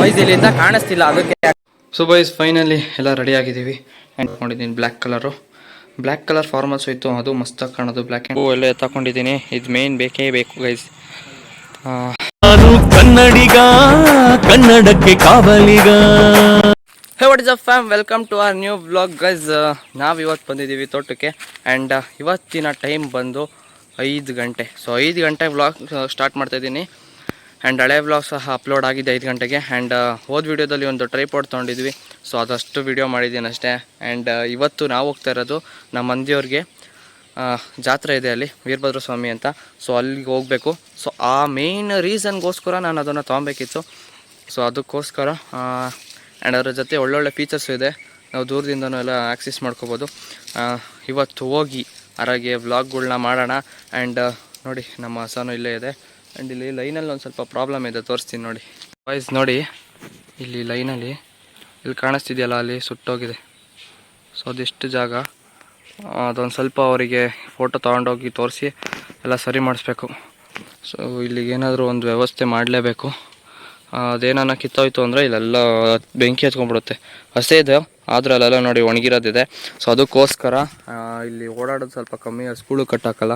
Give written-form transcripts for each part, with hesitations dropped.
Wise ಇಲ್ಲಿಂದ ಕಾಣಿಸ್ತಿಲ್ಲ ಅದಕ್ಕೆ. ಸೊ ವೈಸ್ ಫೈನಲಿ ಎಲ್ಲ ರೆಡಿ ಆಗಿದ್ದೀವಿ. ಆ್ಯಂಡ್ ನೋಡಿದ್ದೀನಿ ಬ್ಲ್ಯಾಕ್ ಕಲರ್ ಫಾರ್ಮಲ್ಸ್ ಹೋಯ್ತು, ಅದು ಮಸ್ತಾಗಿ ಕಾಣೋದು. ಬ್ಲ್ಯಾಕ್ ಆ್ಯಂಡ್ ಎಲ್ಲ ತಗೊಂಡಿದ್ದೀನಿ. ಇದು ಮೇನ್ ಬೇಕೇ ಬೇಕು ಗೈಸ್. ನಾನು ಕನ್ನಡಿಗ, ಕನ್ನಡಕ್ಕೆ ಕಾವಲಿಗ. Hey what is up fam, welcome to our new vlog guys. ನಾವು ಇವತ್ತು ಬಂದಿದ್ದೀವಿ ತೋಟಕ್ಕೆ. ಆ್ಯಂಡ್ ಇವತ್ತಿನ ಟೈಮ್ ಬಂದು 5 ಗಂಟೆ. ಸೊ 5 ಗಂಟೆ ವ್ಲಾಗ್ ಸ್ಟಾರ್ಟ್ ಮಾಡ್ತಾಯಿದ್ದೀನಿ. ಆ್ಯಂಡ್ ಹಳೆ ವ್ಲಾಗ್ ಸಹ ಅಪ್ಲೋಡ್ ಆಗಿದೆ 5 ಗಂಟೆಗೆ. ಆ್ಯಂಡ್ ಹೋದ ವೀಡಿಯೋದಲ್ಲಿ ಒಂದು ಟ್ರೈಪಾಡ್ ತೊಗೊಂಡಿದ್ವಿ. ಸೊ ಅದಷ್ಟು ವೀಡಿಯೋ ಮಾಡಿದ್ದೀನಿ ಅಷ್ಟೇ. ಆ್ಯಂಡ್ ಇವತ್ತು ನಾವು ಹೋಗ್ತಾ ಇರೋದು ನಮ್ಮ ಮಂದಿಯವ್ರಿಗೆ ಜಾತ್ರೆ ಇದೆ ಅಲ್ಲಿ, ವೀರಭದ್ರ ಸ್ವಾಮಿ ಅಂತ. ಸೊ ಅಲ್ಲಿಗೆ ಹೋಗಬೇಕು. ಸೊ ಆ ಮೇನ್ ರೀಸನ್ಗೋಸ್ಕರ ನಾನು ಅದನ್ನು ತೊಗೊಬೇಕಿತ್ತು. ಸೊ ಅದಕ್ಕೋಸ್ಕರ ಆ್ಯಂಡ್ ಅದರ ಜೊತೆ ಒಳ್ಳೊಳ್ಳೆ ಫೀಚರ್ಸು ಇದೆ, ನಾವು ದೂರದಿಂದನೂ ಎಲ್ಲ ಆಕ್ಸೆಸ್ ಮಾಡ್ಕೋಬೋದು. ಇವತ್ತು ಹೋಗಿ ಆರಾಗೆ ವ್ಲಾಗ್ಗಳ್ನ ಮಾಡೋಣ. ಆ್ಯಂಡ್ ನೋಡಿ ನಮ್ಮ ಹಸನು ಇಲ್ಲೇ ಇದೆ. ಆ್ಯಂಡ್ ಇಲ್ಲಿ ಲೈನಲ್ಲಿ ಒಂದು ಸ್ವಲ್ಪ ಪ್ರಾಬ್ಲಮ್ ಇದೆ, ತೋರಿಸ್ತೀನಿ ನೋಡಿ ವಾಯ್ಸ್. ನೋಡಿ ಇಲ್ಲಿ ಲೈನಲ್ಲಿ ಇಲ್ಲಿ ಕಾಣಿಸ್ತಿದೆಯಲ್ಲ, ಅಲ್ಲಿ ಸುಟ್ಟೋಗಿದೆ. ಸೊ ಅದೆಷ್ಟು ಜಾಗ, ಅದೊಂದು ಸ್ವಲ್ಪ ಅವರಿಗೆ ಫೋಟೋ ತೊಗೊಂಡೋಗಿ ತೋರಿಸಿ ಎಲ್ಲ ಸರಿ ಮಾಡಿಸ್ಬೇಕು. ಸೊ ಇಲ್ಲಿಗೆ ಏನಾದರೂ ಒಂದು ವ್ಯವಸ್ಥೆ ಮಾಡಲೇಬೇಕು. ಅದೇನ ಕಿತ್ತೋಯ್ತು ಅಂದರೆ ಇಲ್ಲೆಲ್ಲ ಬೆಂಕಿ ಹತ್ಕೊಂಡ್ಬಿಡುತ್ತೆ. ಹಸೆ ಇದೆ ಆದರೆ ಅಲ್ಲೆಲ್ಲ ನೋಡಿ ಒಣಗಿರೋದಿದೆ. ಸೊ ಅದಕ್ಕೋಸ್ಕರ ಇಲ್ಲಿ ಓಡಾಡೋದು ಸ್ವಲ್ಪ ಕಮ್ಮಿ. ಸ್ಕೂಲು ಕಟ್ಟಾಕಲ್ಲ.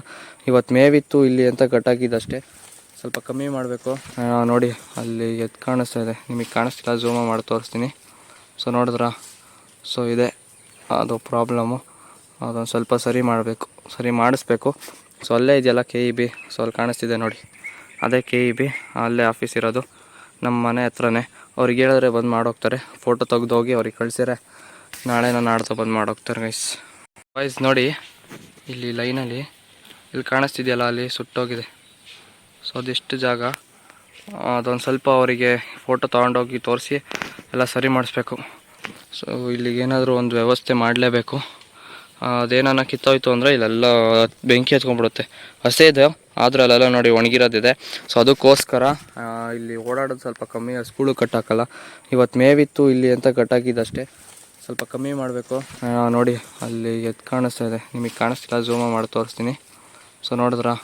ಇವತ್ತು ಮೇವಿತ್ತು ಇಲ್ಲಿ ಅಂತ ಕಟ್ಟಾಕಿದ್ದಷ್ಟೇ, ಸ್ವಲ್ಪ ಕಮ್ಮಿ ಮಾಡಬೇಕು. ನೋಡಿ ಅಲ್ಲಿ ಎದ್ದು ಕಾಣಿಸ್ತಾ ಇದೆ, ನಿಮಗೆ ಕಾಣಿಸ್ತಿಲ್ಲ, ಝೂಮ ಮಾಡಿ ತೋರಿಸ್ತೀನಿ. ಸೊ ನೋಡಿದ್ರಾ, ಸೊ ಇದೆ ಅದು ಪ್ರಾಬ್ಲಮ್ಮು. ಅದೊಂದು ಸ್ವಲ್ಪ ಸರಿ ಮಾಡಿಸ್ಬೇಕು. ಸೊ ಅಲ್ಲೇ ಇದೆಯಲ್ಲ KEB, ಸೊ ಅಲ್ಲಿ ಕಾಣಿಸ್ತಿದೆ ನೋಡಿ, ಅದೇ KEB, ಅಲ್ಲೇ ಆಫೀಸ್ ಇರೋದು, ನಮ್ಮ ಮನೆ ಹತ್ರನೇ. ಅವ್ರಿಗೆ ಹೇಳಿದ್ರೆ ಬಂದು ಮಾಡೋಗ್ತಾರೆ. ಫೋಟೋ ತೆಗ್ದೋಗಿ ಅವ್ರಿಗೆ ಕಳಿಸಿದ್ರೆ ನಾಳೆನ ನಾಡ್ದು ಬಂದು ಮಾಡೋಗ್ತಾರೆ ಗೈಸ್. ನೋಡಿ ಇಲ್ಲಿ ಲೈನಲ್ಲಿ ಇಲ್ಲಿ ಕಾಣಿಸ್ತಿದೆಯಲ್ಲ, ಅಲ್ಲಿ ಸುಟ್ಟೋಗಿದೆ. ಸೊ ಅದೆಷ್ಟು ಜಾಗ, ಅದೊಂದು ಸ್ವಲ್ಪ ಅವರಿಗೆ ಫೋಟೋ ತೊಗೊಂಡೋಗಿ ತೋರಿಸಿ ಎಲ್ಲ ಸರಿ ಮಾಡಿಸ್ಬೇಕು. ಸೊ ಇಲ್ಲಿಗೇನಾದರೂ ಒಂದು ವ್ಯವಸ್ಥೆ ಮಾಡಲೇಬೇಕು. ಅದೇನ ಕಿತ್ತೋಯ್ತು ಅಂದರೆ ಇಲ್ಲೆಲ್ಲ ಬೆಂಕಿ ಹತ್ಕೊಂಡ್ಬಿಡುತ್ತೆ. ಹಸೆ ಇದೆ ಆದರೆ ಅಲ್ಲೆಲ್ಲ ನೋಡಿ ಒಣಗಿರೋದಿದೆ. ಸೊ ಅದಕ್ಕೋಸ್ಕರ ಇಲ್ಲಿ ಓಡಾಡೋದು ಸ್ವಲ್ಪ ಕಮ್ಮಿ. ಸ್ಕೂಲು ಕಟ್ಟಾಕಲ್ಲ. ಇವತ್ತು ಮೇವಿತ್ತು ಇಲ್ಲಿ ಅಂತ ಕಟ್ಟಾಕಿದ್ದಷ್ಟೇ, ಸ್ವಲ್ಪ ಕಮ್ಮಿ ಮಾಡಬೇಕು. ನೋಡಿ ಅಲ್ಲಿ ಎದ್ದು ಕಾಣಿಸ್ತಾ ಇದೆ, ನಿಮಗೆ ಕಾಣಿಸ್ತಿಲ್ಲ, ಝೂಮ ಮಾಡಿ ತೋರಿಸ್ತೀನಿ. ಸೊ ನೋಡಿದ್ರಾ,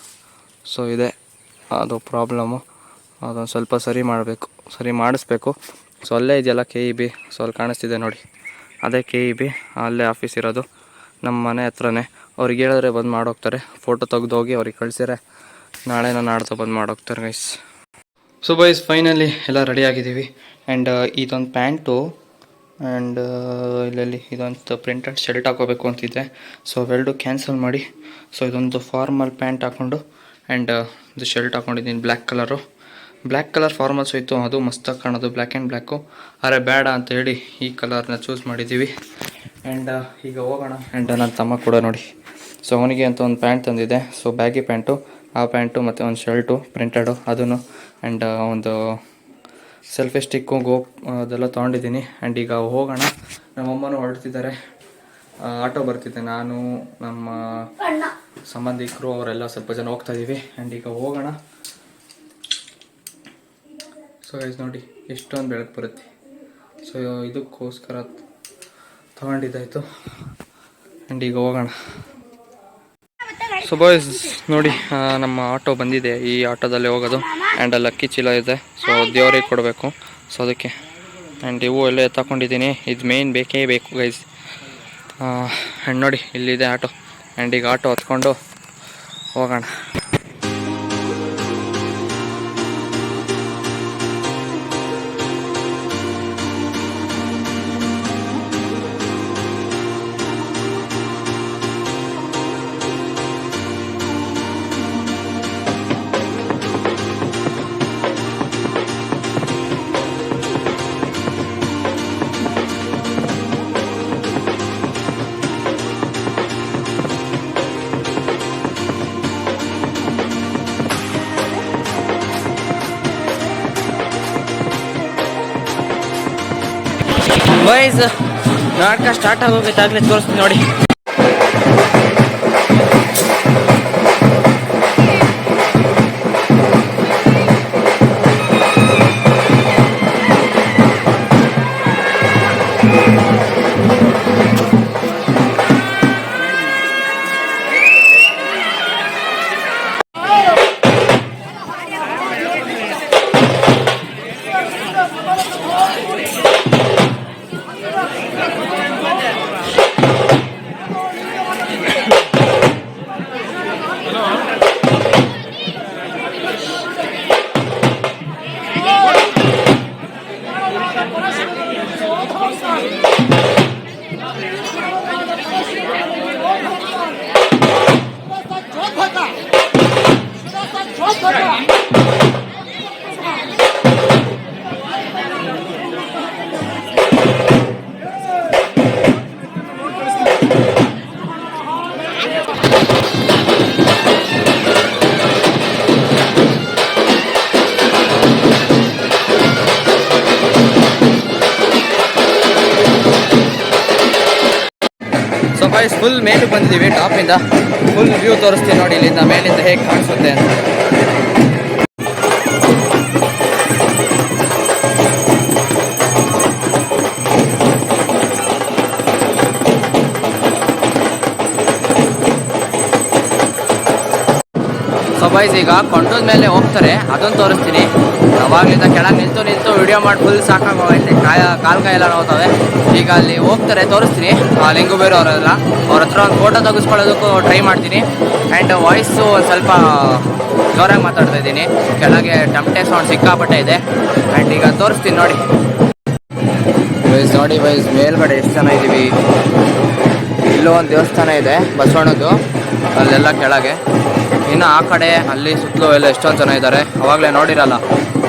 ಸೊ ಇದೆ ಅದು ಪ್ರಾಬ್ಲಮ್ಮು. ಅದೊಂದು ಸ್ವಲ್ಪ ಸರಿ ಮಾಡಿಸ್ಬೇಕು. ಸೊ ಅಲ್ಲೇ ಇದೆಯಲ್ಲ KEB, ಸೊ ಅಲ್ಲಿ ಕಾಣಿಸ್ತಿದೆ ನೋಡಿ, ಅದೇ KEB, ಅಲ್ಲೇ ಆಫೀಸ್ ಇರೋದು, ನಮ್ಮ ಮನೆ ಹತ್ರನೇ. ಅವ್ರಿಗೆ ಹೇಳಿದ್ರೆ ಬಂದು ಮಾಡೋಗ್ತಾರೆ. ಫೋಟೋ ತೆಗ್ದೋಗಿ ಅವ್ರಿಗೆ ಕಳಿಸಿದ್ರೆ ನಾಳೆನ ನಾಡ್ದು ಬಂದು ಮಾಡೋಗ್ತಾರೆ ಗೈಸ್. ಸೊ ಗೈಸ್ ಫೈನಲಿ ಎಲ್ಲ ರೆಡಿ ಆಗಿದ್ದೀವಿ. ಆ್ಯಂಡ್ ಇದೊಂದು ಪ್ಯಾಂಟು ಆ್ಯಂಡ್ ಇಲ್ಲಲ್ಲಿ ಇದೊಂದು ಪ್ರಿಂಟೆಡ್ ಶರ್ಟ್ ಹಾಕೋಬೇಕು ಅಂತಿದ್ದೆ. ಸೊ ಅವೆರಡು ಕ್ಯಾನ್ಸಲ್ ಮಾಡಿ, ಸೊ ಇದೊಂದು ಫಾರ್ಮಲ್ ಪ್ಯಾಂಟ್ ಹಾಕ್ಕೊಂಡು ಆ್ಯಂಡ್ ಇದು ಶರ್ಟ್ ಹಾಕ್ಕೊಂಡಿದ್ದೀನಿ ಬ್ಲ್ಯಾಕ್ ಕಲರ್ ಫಾರ್ಮಲ್ಸ್ ಹೋಯ್ತು, ಅದು ಮಸ್ತಾಗಿ ಕಾಣೋದು, ಬ್ಲ್ಯಾಕ್ ಆ್ಯಂಡ್ ಬ್ಲ್ಯಾಕು. ಆದರೆ ಬೇಡ ಅಂತ ಹೇಳಿ ಈ ಕಲರ್ನ ಚೂಸ್ ಮಾಡಿದ್ದೀವಿ. ಆ್ಯಂಡ್ ಈಗ ಹೋಗೋಣ. ಆ್ಯಂಡ್ ನನ್ನ ತಮ್ಮ ಕೂಡ ನೋಡಿ, ಸೊ ಅವನಿಗೆ ಅಂತ ಒಂದು ಪ್ಯಾಂಟ್ ತಂದಿದೆ. ಸೊ ಬ್ಯಾಗಿ ಪ್ಯಾಂಟು, ಆ ಪ್ಯಾಂಟು ಮತ್ತು ಒಂದು ಶರ್ಟು ಪ್ರಿಂಟೆಡು ಅದನ್ನು. ಆ್ಯಂಡ್ ಒಂದು ಸೆಲ್ಫಿ ಸ್ಟಿಕ್ಕು ಅದೆಲ್ಲ ತೊಗೊಂಡಿದ್ದೀನಿ. ಆ್ಯಂಡ್ ಈಗ ಹೋಗೋಣ. ನಮ್ಮಮ್ಮನೂ ಹೊರಡ್ತಿದ್ದಾರೆ, ಆಟೋ ಬರ್ತಿದ್ದೆ, ನಾನು ನಮ್ಮ ಸಂಬಂಧಿಕರು ಅವರೆಲ್ಲ ಸ್ವಲ್ಪ ಜನ ಹೋಗ್ತಾಯಿದ್ದೀವಿ. ಆ್ಯಂಡ್ ಈಗ ಹೋಗೋಣ. ಸೊ ಗೈಸ್ ನೋಡಿ ಎಷ್ಟೊಂದು ಬೆಳಕು ಬರುತ್ತೆ. ಸೊ ಇದಕ್ಕೋಸ್ಕರ ತಗೊಂಡಿದ್ದಾಯಿತು. ಆ್ಯಂಡ್ ಈಗ ಹೋಗೋಣ. ಸೊ ಬಾಯ್ಸ್ ನೋಡಿ, ನಮ್ಮ ಆಟೋ ಬಂದಿದೆ, ಈ ಆಟೋದಲ್ಲೇ ಹೋಗೋದು. ಆ್ಯಂಡ್ ಅಲ್ಲಿ ಅಕ್ಕಿ ಚೀಲ ಇದೆ, ಸೊ ದೇವರಿಗೆ ಕೊಡಬೇಕು. ಸೊ ಅದಕ್ಕೆ ಆ್ಯಂಡ್ ಇವು ಎಲ್ಲ ತಗೊಂಡಿದ್ದೀನಿ. ಇದು ಮೇನ್ ಬೇಕೇ ಬೇಕು ಗೈಸ್. ಆ್ಯಂಡ್ ನೋಡಿ ಇಲ್ಲಿದೆ ಆಟೋ. ಆ್ಯಂಡ್ ಈಗ ಆಟೋ ಹತ್ಕೊಂಡು ಹೋಗೋಣ. ಬಾಯ್ಸ್ ನಾಟಕ ಸ್ಟಾರ್ಟ್ ಆಗೋಗೈತಾಗಲೇ ತೋರಿಸ್ತೀನಿ ನೋಡಿ. ಸೊ ಗೈಸ್ ಫುಲ್ ಮೇಲೆ ಬಂದಿದ್ದೀವಿ ಟಾಪಿಂದ. ಫುಲ್ ವ್ಯೂ ತೋರಿಸ್ತೀನಿ ನೋಡಿ ಇಲ್ಲಿಂದ ಮೇಲಿಂದ ಹೇಗೆ ಕಾಣಿಸುತ್ತೆ ಅಂತ. ಸೊ ಗೈಸ್ ಈಗ ಕೊಂಡದ ಮೇಲೆ ಹೋಗ್ತಾರೆ, ಅದನ್ನು ತೋರಿಸ್ತೀನಿ. ಅವಾಗಲಿಂದ ಕೆಳಗೆ ನಿಂತು ವಿಡಿಯೋ ಮಾಡಿ ಫುಲ್ ಸಾಕಾಗೋಗೈತೆ, ಕಾಲು ಕೈ ಎಲ್ಲ ನೋಡ್ತವೆ. ಈಗ ಅಲ್ಲಿ ಹೋಗ್ತಾರೆ, ತೋರಿಸ್ತೀನಿ. ಲಿಂಗು ಬೇರೆ ಅವರೆಲ್ಲ ಅವ್ರ ಹತ್ರ ಒಂದು ಫೋಟೋ ತೆಗೆಸ್ಕೊಳ್ಳೋದಕ್ಕೂ ಟ್ರೈ ಮಾಡ್ತೀನಿ. ಆ್ಯಂಡ್ ವಾಯ್ಸು ಒಂದು ಸ್ವಲ್ಪ ಜೋರಾಗಿ ಮಾತಾಡ್ತಾ ಇದ್ದೀನಿ, ಕೆಳಗೆ ಟಮಟೆ ಸೌಂಡ್ ಸಿಕ್ಕಾಪಟ್ಟೆ ಇದೆ. ಆ್ಯಂಡ್ ಈಗ ತೋರಿಸ್ತೀನಿ ನೋಡಿ. ನೋಡಿ ವೈಸ್ ಮೇಲ್ಗಡೆ ಎಷ್ಟು ಜನ ಇದ್ದೀವಿ. ಇಲ್ಲೂ ಒಂದು ದೇವಸ್ಥಾನ ಇದೆ ಬಸವಣ್ಣದ್ದು, ಅಲ್ಲೆಲ್ಲ ಕೆಳಗೆ. ಇನ್ನು ಆ ಕಡೆ ಅಲ್ಲಿ ಸುತ್ತಲೂ ಎಲ್ಲ ಎಷ್ಟೊಂದು ಜನ ಇದ್ದಾರೆ, ಅವಾಗಲೇ ನೋಡಿರಲ್ಲ.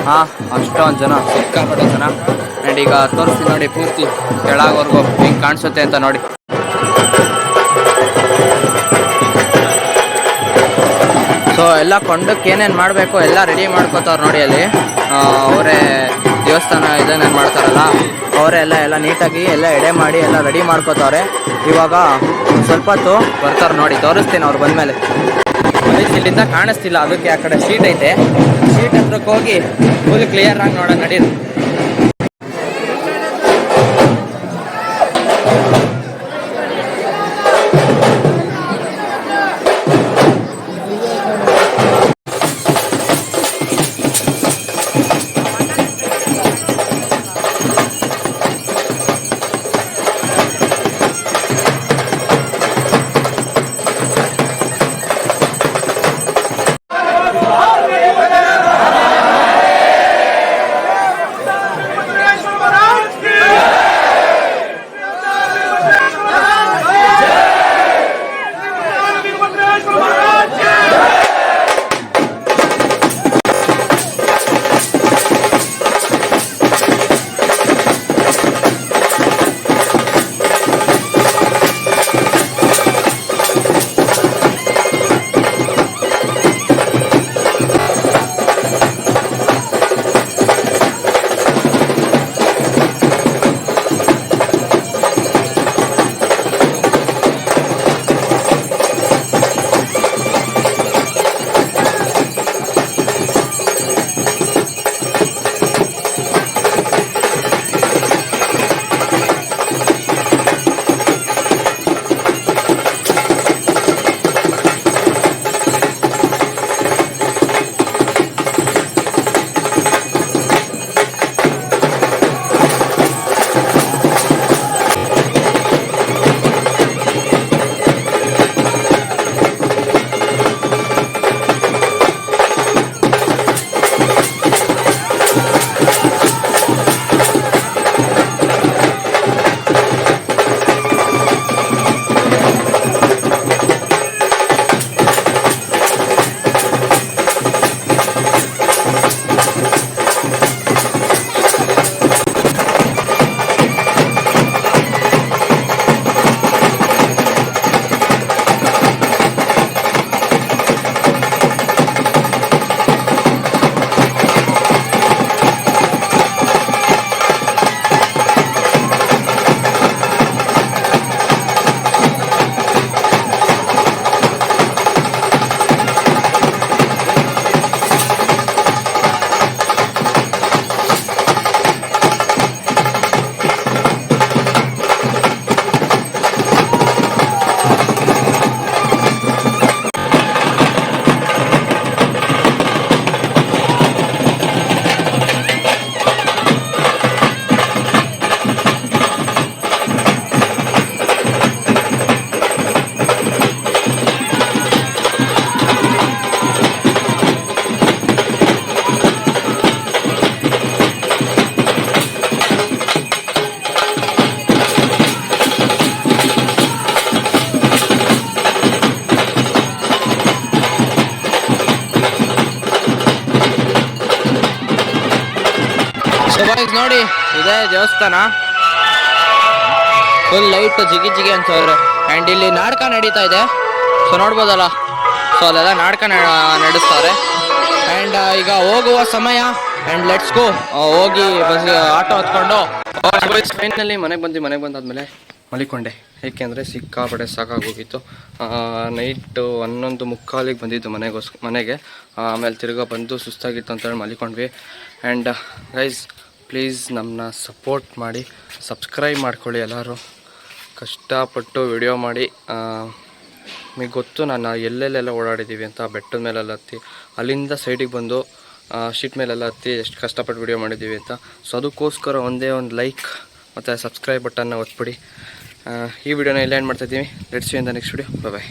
ಹಾಂ, ಅಷ್ಟೊಂದು ಜನ, ಸಿಕ್ಕಾಪಟ್ಟೆ ಜನ. ಆ್ಯಂಡ್ ಈಗ ತೋರಿಸ್ತೀನಿ ನೋಡಿ ಪೂರ್ತಿ ಕೆಳಗವರೆಗೂ ಹಿಂಗೆ ಕಾಣಿಸುತ್ತೆ ಅಂತ ನೋಡಿ. ಸೊ ಎಲ್ಲ ಕೊಂಡಕ್ಕೆ ಏನೇನು ಮಾಡಬೇಕು ಎಲ್ಲ ರೆಡಿ ಮಾಡ್ಕೋತಾವ್ರು ನೋಡಿ. ಅಲ್ಲಿ ಅವರೇ ದೇವಸ್ಥಾನ ಇದನ್ನೇನು ಮಾಡ್ತಾರಲ್ಲ ಅವರೇ ಎಲ್ಲ ನೀಟಾಗಿ ಎಲ್ಲ ಎಡೆ ಮಾಡಿ ಎಲ್ಲ ರೆಡಿ ಮಾಡ್ಕೋತಾರೆ. ಇವಾಗ ಸ್ವಲ್ಪ ಹೊತ್ತು ಬರ್ತಾರೆ ನೋಡಿ, ತೋರಿಸ್ತೀನಿ ಅವ್ರು ಬಂದಮೇಲೆ. ಇಲ್ಲಿಂದ ಕಾಣಿಸ್ತಿಲ್ಲ, ಅದಕ್ಕೆ ಆ ಕಡೆ ಸೀಟ್ ಐತೆ, ಸೀಟ್ ಹತ್ರಕ್ಕೆ ಹೋಗಿ ಫುಲ್ ಕ್ಲಿಯರ್ ಆಗಿ ನೋಡೋಣ ನಡೀರಿ. ಬಾಯ್ಸ್ ನೋಡಿ ಇದೇ ದೇವಸ್ಥಾನ, ಫುಲ್ ಲೈಟ್ ಜಿಗಿ ಜಿಗಿ ಅಂತ ಹೋದ್ರೆ. ಆ್ಯಂಡ್ ಇಲ್ಲಿ ನಾಟಕ ನಡೀತಾ ಇದೆ, ಸೊ ನೋಡ್ಬೋದಲ್ಲ. ಸೊ ಅಲ್ಲೆಲ್ಲ ನಾಟಕ ನಡೆಸ್ತಾರೆ. ಆ್ಯಂಡ್ ಈಗ ಹೋಗುವ ಸಮಯ. And let's go. ಹೋಗಿ ಬಸ್ ಆಟೋ ಹತ್ಕೊಂಡು ಫೈನಲಿ ಮನೆಗೆ ಬಂದಾದ್ಮೇಲೆ ಮಲಿಕೊಂಡೆ. ಏಕೆಂದರೆ ಸಿಕ್ಕಾಪಟ್ಟೆ ಸಾಕಾಗೋಗಿತ್ತು. ನೈಟು 11:45 ಬಂದಿದ್ದು ಮನೆಗೆ. ಆಮೇಲೆ ತಿರ್ಗಾ ಬಂದು ಸುಸ್ತಾಗಿತ್ತು ಅಂತೇಳಿ ಮಲಿಕೊಂಡ್ವಿ. ಆ್ಯಂಡ್ ಗೈಸ್ ಪ್ಲೀಸ್ ನಮ್ಮನ್ನ ಸಪೋರ್ಟ್ ಮಾಡಿ, ಸಬ್ಸ್ಕ್ರೈಬ್ ಮಾಡ್ಕೊಳ್ಳಿ ಎಲ್ಲರೂ. ಕಷ್ಟಪಟ್ಟು ವಿಡಿಯೋ ಮಾಡಿ. ನಿಮಗೆ ಗೊತ್ತು ನಾನು ಎಲ್ಲೆಲ್ಲೆಲ್ಲ ಓಡಾಡಿದ್ದೀವಿ ಅಂತ. ಬೆಟ್ಟದ ಮೇಲೆಲ್ಲ ಹತ್ತಿ, ಅಲ್ಲಿಂದ ಸೈಡಿಗೆ ಬಂದು ಶೀಟ್ ಮೇಲೆಲ್ಲ ಹತ್ತಿ ಎಷ್ಟು ಕಷ್ಟಪಟ್ಟು ವಿಡಿಯೋ ಮಾಡಿದ್ದೀವಿ ಅಂತ. ಸೊ ಅದಕ್ಕೋಸ್ಕರ ಒಂದೇ ಒಂದು ಲೈಕ್ ಮತ್ತು ಸಬ್ಸ್ಕ್ರೈಬ್ ಬಟನ್ನ ಒತ್ಬಿಡಿ. ಈ ವಿಡಿಯೋನ ಎಲ್ಲ ಏನು ಮಾಡ್ತಾಯಿದ್ದೀವಿ. Let's you in the next video. Bye.